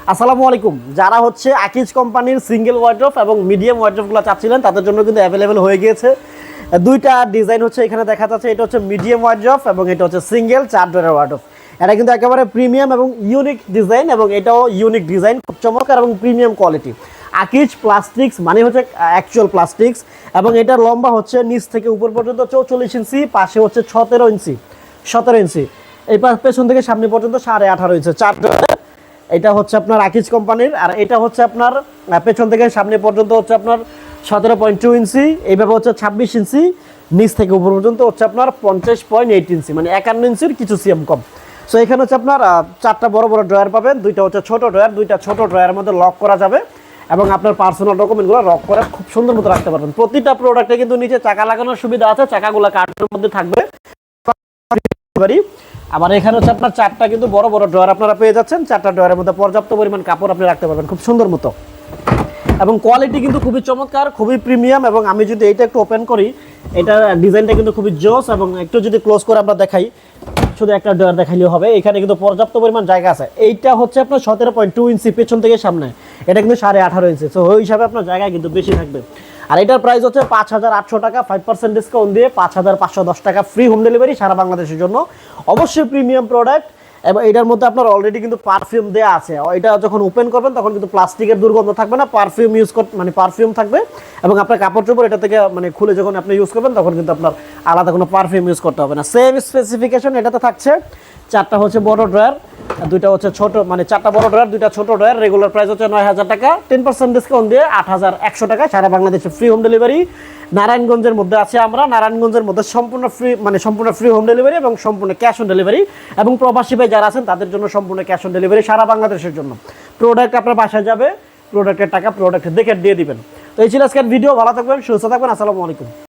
আসসালামু আলাইকুম। যারা হচ্ছে আকিজ কোম্পানির সিঙ্গেল ওয়ার্ড্রোব এবং মিডিয়াম ওয়ার্ড্রোবগুলো চাচ্ছিলেন তাদের জন্য কিন্তু অ্যাভেলেবেল হয়ে গিয়েছে। দুইটা ডিজাইন হচ্ছে এখানে দেখা যাচ্ছে, এটা হচ্ছে মিডিয়াম ওয়ার্ড্রোব এবং এটা হচ্ছে সিঙ্গেল 4 ডোরের ওয়ার্ড্রোব। এটা কিন্তু একেবারে প্রিমিয়াম এবং ইউনিক ডিজাইন, এবং এটাও ইউনিক ডিজাইন, খুব চমৎকার এবং প্রিমিয়াম কোয়ালিটি। আকিজ প্লাস্টিক্স মানে হচ্ছে অ্যাকচুয়াল প্লাস্টিক্স, এবং এটার লম্বা হচ্ছে নিচ থেকে উপর পর্যন্ত 44 ইঞ্চি, পাশে হচ্ছে 17 ইঞ্চি, এই পেছন থেকে সামনে পর্যন্ত 18.5 ইঞ্চি 4 ডোরের। এটা হচ্ছে আপনার আকিজ কোম্পানির, আর এটা হচ্ছে আপনার পেছন থেকে সামনে পর্যন্ত হচ্ছে আপনার 17.2 ইঞ্চি, এইভাবে হচ্ছে 26 ইঞ্চি, নিচ থেকে উপর পর্যন্ত হচ্ছে আপনার 50.8 ইঞ্চি, মানে 51 ইঞ্চির কিছু সিএম কম। সো এখানে হচ্ছে আপনার 4টা বড় বড় ড্রয়ার পাবেন, দুইটা হচ্ছে ছোট ড্রয়ার, দুইটা ছোট ড্রয়ারের মধ্যে লক করা যাবে এবং আপনার পার্সোনাল ডকুমেন্টগুলো লক করে খুব সুন্দর মতো রাখতে পারবেন। প্রতিটা প্রোডাক্টে কিন্তু নিচে চাকা লাগানোর সুবিধা আছে, চাকাগুলো কাঠের মধ্যে থাকবে। আবার এখানে হচ্ছে আপনার 4টা কিন্তু বড় বড় ড্রয়ার আপনারা পেয়ে যাচ্ছেন, 4টা ড্রয়ারের মধ্যে পর্যাপ্ত পরিমাণ কাপড় আপনি রাখতে পারবেন খুব সুন্দর মতো, এবং কোয়ালিটি কিন্তু খুবই চমৎকার, খুবই প্রিমিয়াম। এবং আমি যদি এইটা একটু ওপেন করি, এটা ডিজাইনটা কিন্তু খুবই জোস, এবং একটু যদি ক্লোজ করে আমরা দেখাই, শুধু একটা ডোর দেখাইলেও হবে। এখানে কিন্তু পর্যাপ্ত পরিমাণ জায়গা আছে। এইটা হচ্ছে আপনার 17.2 ইঞ্চি পেছন থেকে সামনে, এটা কিন্তু 18.5 ইঞ্চি, তো ওই হিসাবে আপনার জায়গা কিন্তু বেশি থাকবে। আর এটার প্রাইস হচ্ছে 5,800 টাকা, 5% ডিসকাউন্ট দিয়ে 5,510 টাকা, ফ্রি হোম ডেলিভারি সারা বাংলাদেশের জন্য। অবশ্যই প্রিমিয়াম প্রোডাক্ট, এবং এটার মধ্যে আপনার অলরেডি কিন্তু পারফিউম দেওয়া আছে। এটা যখন ওপেন করবেন তখন কিন্তু প্লাস্টিকের দুর্গন্ধ থাকবে না, পারফিউম ইউজ করতে মানে পারফিউম থাকবে, এবং আপনার কাপড় চোপড় এটা থেকে মানে খুলে যখন আপনি ইউজ করবেন তখন কিন্তু আপনার আলাদা কোনো পারফিউম ইউজ করতে হবে না। সেম স্পেসিফিকেশন এটাতে থাকছে। 4টা হচ্ছে বড় ড্রয়ার, দুইটা হচ্ছে ছোট, মানে 4টা বড় ড্রয়ার, দুইটা ছোট ড্রয়ার। রেগুলার প্রাইস হচ্ছে 9,000 টাকা, 10% ডিসকাউন্ট দিয়ে 8,100 টাকা, সারা বাংলাদেশে ফ্রি হোম ডেলিভারি। নারায়ণগঞ্জের মধ্যে আছে আমরা, নারায়ণগঞ্জের মধ্যে সম্পূর্ণ ফ্রি হোম ডেলিভারি এবং সম্পূর্ণ ক্যাশ অন ডেলিভারি, এবং প্রবাসী ভাই যারা আছেন তাদের জন্য সম্পূর্ণ ক্যাশ অন ডেলিভারি সারা বাংলাদেশের জন্য। প্রোডাক্ট আপনার বাসায় যাবে, প্রোডাক্টের টাকা প্রোডাক্ট দেখে দিয়ে দিবেন। তো এই ছিল আজকের ভিডিও। ভালো থাকবেন, সুস্থ থাকবেন, আসসালামু আলাইকুম।